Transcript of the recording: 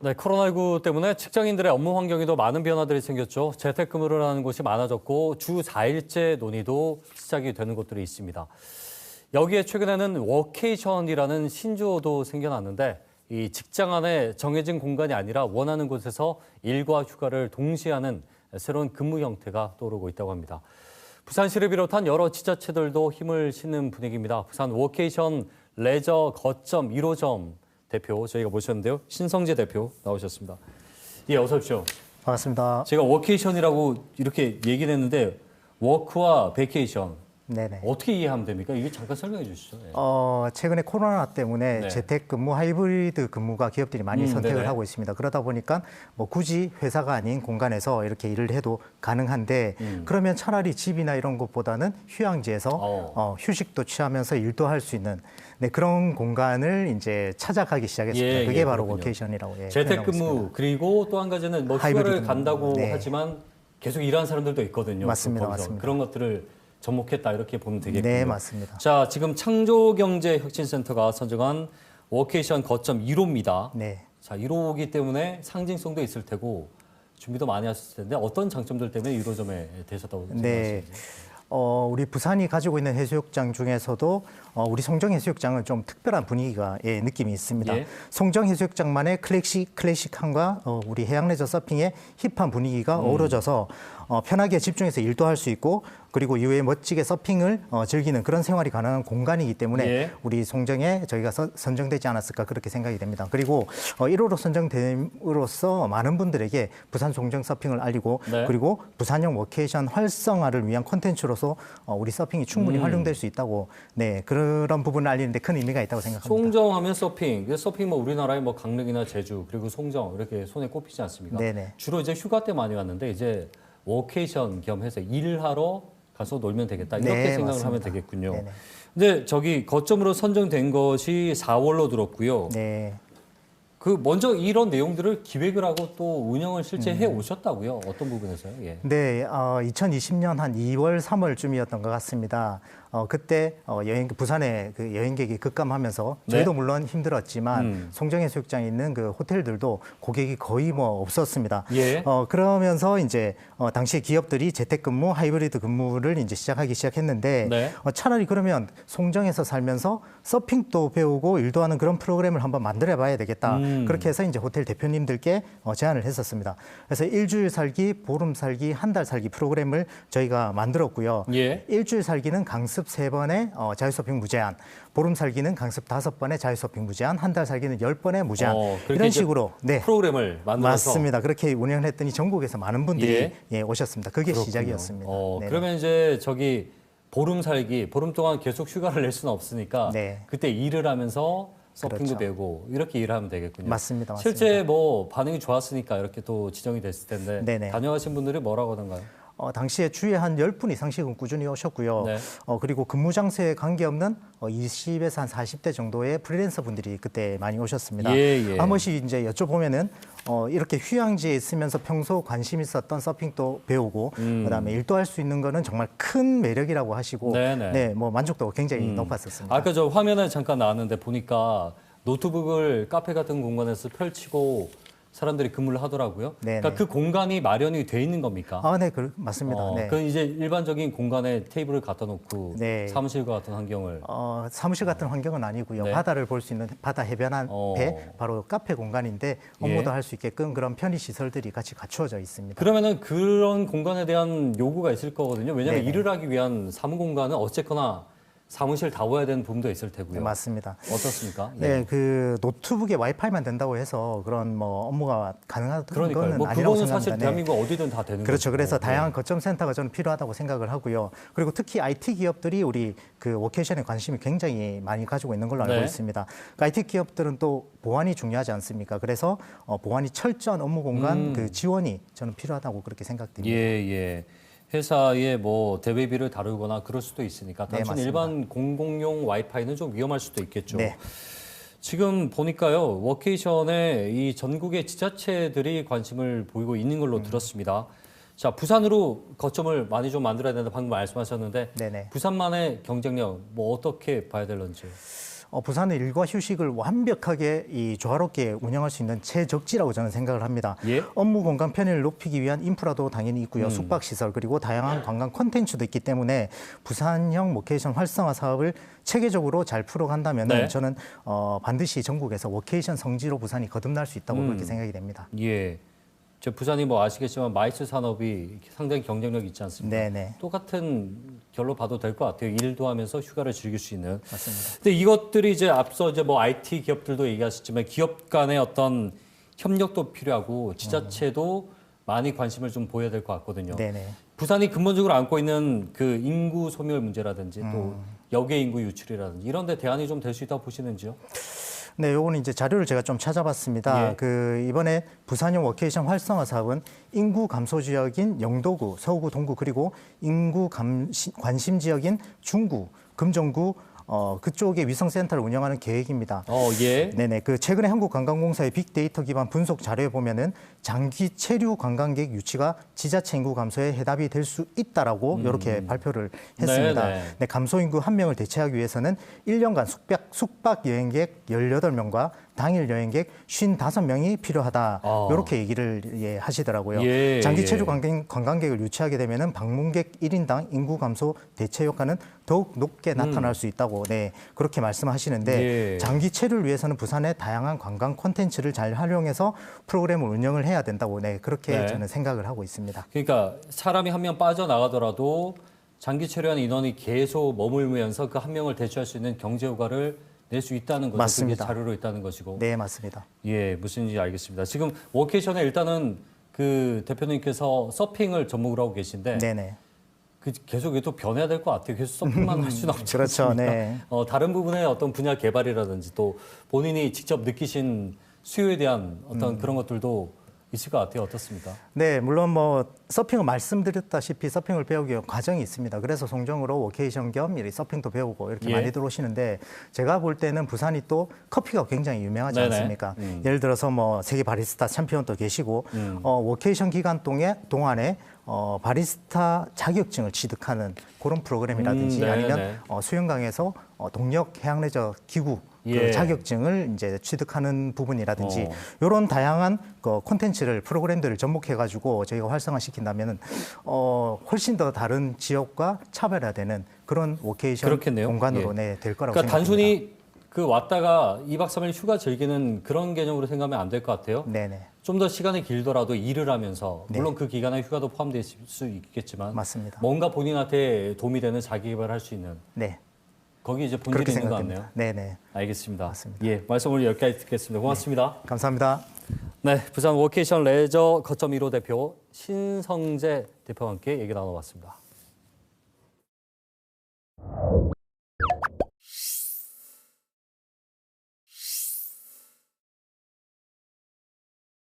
네, 코로나19 때문에 직장인들의 업무 환경에도 많은 변화들이 생겼죠. 재택근무를 하는 곳이 많아졌고 주 4일제 논의도 시작이 되는 곳들이 있습니다. 여기에 최근에는 워케이션이라는 신조어도 생겨났는데 이 직장 안에 정해진 공간이 아니라 원하는 곳에서 일과 휴가를 동시에 하는 새로운 근무 형태가 떠오르고 있다고 합니다. 부산시를 비롯한 여러 지자체들도 힘을 싣는 분위기입니다. 부산 워케이션 레저 거점 1호점 대표 저희가 모셨는데요. 신성재 대표 나오셨습니다. 예, 어서 오십시오. 반갑습니다. 제가 워케이션이라고 이렇게 얘기를 했는데 워크와 베케이션 네네. 어떻게 이해하면 됩니까? 이게 잠깐 설명해 주시죠. 예. 최근에 코로나 때문에 네. 재택근무, 하이브리드 근무가 기업들이 많이 선택을 네네. 하고 있습니다. 그러다 보니까 뭐 굳이 회사가 아닌 공간에서 이렇게 일을 해도 가능한데 그러면 차라리 집이나 이런 곳보다는 휴양지에서 휴식도 취하면서 일도 할 수 있는 그런 공간을 이제 찾아가기 시작했습니다. 예, 그게 예, 바로 그렇군요. 워케이션이라고 재택근무 그리고 또 한 가지는 뭐 하이브리드 휴가를 근무. 간다고 네. 하지만 계속 일하는 사람들도 있거든요. 맞습니다, 거기서. 맞습니다. 그런 것들을 접목했다 이렇게 보면 되겠군요. 네, 맞습니다. 자, 지금 창조경제혁신센터가 선정한 워케이션 거점 1호입니다. 네. 자, 1호이기 때문에 상징성도 있을 테고 준비도 많이 하셨을 텐데 어떤 장점들 때문에 1호점에 되셨다고 생각하시는지? 우리 부산이 가지고 있는 해수욕장 중에서도 우리 송정해수욕장은 좀 특별한 분위기가 느낌이 있습니다. 예. 송정해수욕장만의 클래식함과 우리 해양레저 서핑의 힙한 분위기가 어우러져서 편하게 집중해서 일도 할 수 있고 그리고 이후에 멋지게 서핑을 즐기는 그런 생활이 가능한 공간이기 때문에 예. 우리 송정에 저희가 선정되지 않았을까 그렇게 생각이 됩니다. 그리고 1호로 선정됨으로써 많은 분들에게 부산 송정 서핑을 알리고 네. 그리고 부산형 워케이션 활성화를 위한 콘텐츠로서 우리 서핑이 충분히 활용될 수 있다고 그런 부분을 알리는데 큰 의미가 있다고 생각합니다. 송정하면 서핑. 서핑 뭐 우리나라의 뭐 강릉이나 제주 그리고 송정 이렇게 손에 꼽히지 않습니까? 네네. 주로 이제 휴가 때 많이 왔는데 이제 워케이션 겸해서 일하러 가서 놀면 되겠다 이렇게 네, 생각을 맞습니다. 하면 되겠군요. 네네. 근데 저기 거점으로 선정된 것이 4월로 들었고요. 네. 그 먼저 이런 내용들을 기획을 하고 또 운영을 실제 해 오셨다고요? 어떤 부분에서요? 예. 네, 2020년 한 2월, 3월쯤이었던 것 같습니다. 그때 부산에 그 여행객이 급감하면서 저희도 네. 물론 힘들었지만 송정해수욕장에 있는 그 호텔들도 고객이 거의 뭐 없었습니다. 예. 그러면서 이제 당시에 기업들이 재택근무, 하이브리드 근무를 이제 시작했는데 네. 차라리 그러면 송정에서 살면서 서핑도 배우고 일도 하는 그런 프로그램을 한번 만들어봐야 되겠다. 그렇게 해서 이제 호텔 대표님들께 제안을 했었습니다. 그래서 일주일 살기, 보름 살기, 한 달 살기 프로그램을 저희가 만들었고요. 예. 일주일 살기는 강습 3번에 자유서핑 무제한, 보름 살기는 강습 5번에 자유서핑 무제한, 한 달 살기는 10번에 무제한 그렇게 이런 이제 식으로 프로그램을 만들어서 맞습니다. 그렇게 운영을 했더니 전국에서 많은 분들이 오셨습니다. 그게 그렇군요. 시작이었습니다. 네네. 그러면 이제 저기 보름 동안 계속 휴가를 낼 수는 없으니까 네. 그때 일을 하면서 서핑도 그렇죠. 배우고 이렇게 일을 하면 되겠군요. 맞습니다. 실제 뭐 반응이 좋았으니까 이렇게 또 지정이 됐을 텐데 네네. 다녀가신 분들이 뭐라고 하던가요? 당시에 주에 한 10분 이상씩은 꾸준히 오셨고요. 네. 그리고 근무 장소에 관계없는 20에서 한 40대 정도의 프리랜서 분들이 그때 많이 오셨습니다. 예. 한 번씩 이제 여쭤보면은 이렇게 휴양지에 있으면서 평소 관심 있었던 서핑도 배우고 그다음에 일도 할 수 있는 거는 정말 큰 매력이라고 하시고 네네. 뭐 만족도가 굉장히 높았었습니다. 아까 저 화면에 잠깐 나왔는데 보니까 노트북을 카페 같은 공간에서 펼치고 사람들이 근무를 하더라고요. 네네. 그러니까 그 공간이 마련이 돼 있는 겁니까? 네, 맞습니다. 네. 그 이제 일반적인 공간에 테이블을 갖다 놓고 네. 사무실과 같은 환경을 사무실 같은 환경은 아니고요. 네. 바다를 볼 수 있는 바다 해변 앞에 바로 카페 공간인데 업무도 할 수 있게끔 그런 편의 시설들이 같이 갖추어져 있습니다. 그러면은 그런 공간에 대한 요구가 있을 거거든요. 왜냐하면 네네. 일을 하기 위한 사무 공간은 어쨌거나 사무실 다워야 되는 부분도 있을 테고요. 네, 맞습니다. 어떻습니까? 네, 그 노트북에 와이파이만 된다고 해서 그런 뭐 업무가 가능한 그러니까요. 건 뭐 아니라고 그거는 생각합니다. 사실 대한민국 어디든 다 되는 거죠. 그렇죠. 그래서 다양한 거점 센터가 저는 필요하다고 생각을 하고요. 그리고 특히 IT 기업들이 우리 그 워케이션에 관심이 굉장히 많이 가지고 있는 걸로 알고 네. 있습니다. 그러니까 IT 기업들은 또 보안이 중요하지 않습니까? 그래서 보안이 철저한 업무 공간 그 지원이 저는 필요하다고 그렇게 생각됩니다. 예. 회사의 뭐 대외비를 다루거나 그럴 수도 있으니까 네, 단순 맞습니다. 일반 공공용 와이파이는 좀 위험할 수도 있겠죠. 네. 지금 보니까요, 워케이션에 이 전국의 지자체들이 관심을 보이고 있는 걸로 들었습니다. 자, 부산으로 거점을 많이 좀 만들어야 된다 방금 말씀하셨는데 네네. 부산만의 경쟁력 뭐 어떻게 봐야 될런지. 부산의 일과 휴식을 완벽하게 조화롭게 운영할 수 있는 최적지라고 저는 생각을 합니다. 예? 업무 공간 편의를 높이기 위한 인프라도 당연히 있고요. 숙박시설 그리고 다양한 관광 콘텐츠도 있기 때문에 부산형 워케이션 활성화 사업을 체계적으로 잘 풀어간다면 네. 저는 반드시 전국에서 워케이션 성지로 부산이 거듭날 수 있다고 그렇게 생각이 됩니다. 예. 저 부산이 뭐 아시겠지만 마이스 산업이 상당히 경쟁력이 있지 않습니까? 네네. 똑같은 결로 봐도 될 것 같아요. 일도 하면서 휴가를 즐길 수 있는. 맞습니다. 근데 이것들이 이제 앞서 이제 뭐 IT 기업들도 얘기하셨지만 기업 간의 어떤 협력도 필요하고 지자체도 많이 관심을 좀 보여야 될 것 같거든요. 네네. 부산이 근본적으로 안고 있는 그 인구 소멸 문제라든지 또 역의 인구 유출이라든지 이런 데 대안이 좀 될 수 있다고 보시는지요? 네, 요거는 이제 자료를 제가 좀 찾아봤습니다. 예. 이번에 부산형 워케이션 활성화 사업은 인구 감소 지역인 영도구, 서구구, 동구 그리고 인구 관심 지역인 중구, 금정구 그쪽에 위성센터를 운영하는 계획입니다. 예. 네네. 최근에 한국관광공사의 빅데이터 기반 분석 자료에 보면은 장기 체류 관광객 유치가 지자체 인구 감소에 해답이 될 수 있다라고 이렇게 발표를 했습니다. 네네. 네, 감소 인구 1명을 대체하기 위해서는 1년간 숙박 여행객 18명과 당일 여행객 55명이 필요하다. 이렇게 얘기를 하시더라고요. 예, 장기 예. 체류 관광객을 유치하게 되면은 방문객 1인당 인구 감소 대체 효과는 더욱 높게 나타날 수 있다고 그렇게 말씀하시는데 예. 장기 체류를 위해서는 부산의 다양한 관광 콘텐츠를 잘 활용해서 프로그램을 운영을 해야 된다고 그렇게 네. 저는 생각을 하고 있습니다. 그러니까 사람이 한 명 빠져나가더라도 장기 체류한 인원이 계속 머물면서 그 한 명을 대체할 수 있는 경제 효과를 낼 수 있다는 거죠. 맞습니다. 그게 자료로 있다는 것이고. 네, 맞습니다. 예, 무슨지 알겠습니다. 지금 워케이션에 일단은 그 대표님께서 서핑을 전문으로 하고 계신데 네네. 계속 또 변해야 될 것 같아요. 계속 서핑만 할 수는 없지 그렇죠. 않습니까? 네. 다른 부분의 어떤 분야 개발이라든지 또 본인이 직접 느끼신 수요에 대한 어떤 그런 것들도 있을 것 같아요. 어떻습니까? 네, 물론 서핑을 말씀드렸다시피 서핑을 배우기 위한 과정이 있습니다. 그래서 송정으로 워케이션 겸 서핑도 배우고 이렇게 예. 많이 들어오시는데 제가 볼 때는 부산이 또 커피가 굉장히 유명하지 네네. 않습니까? 예를 들어서 세계 바리스타 챔피언도 계시고 워케이션 기간 동안에 바리스타 자격증을 취득하는 그런 프로그램이라든지 네네. 아니면 수영강에서 동력 해양레저 기구 예. 자격증을 이제 취득하는 부분이라든지 이런 다양한 콘텐츠를 프로그램들을 접목해가지고 저희가 활성화시킨다면은 훨씬 더 다른 지역과 차별화되는 그런 워케이션 그렇겠네요. 공간으로 예. 될 거라고 그러니까 생각합니다. 단순히 왔다가 2박 3일 휴가 즐기는 그런 개념으로 생각하면 안 될 것 같아요. 네네. 좀 더 시간이 길더라도 일을 하면서 네. 물론 그 기간에 휴가도 포함될 수 있겠지만 맞습니다. 뭔가 본인한테 도움이 되는 자기 개발할 수 있는 네. 거기 이제 본질이 그렇게 있는 것 생각됩니다. 같네요. 네네. 알겠습니다. 맞습니다. 예, 말씀 오늘 여기까지 듣겠습니다. 고맙습니다. 감사합니다. 네, 부산 워케이션 레저 거점 1호 대표 신성재 대표와 함께 얘기 나눠봤습니다.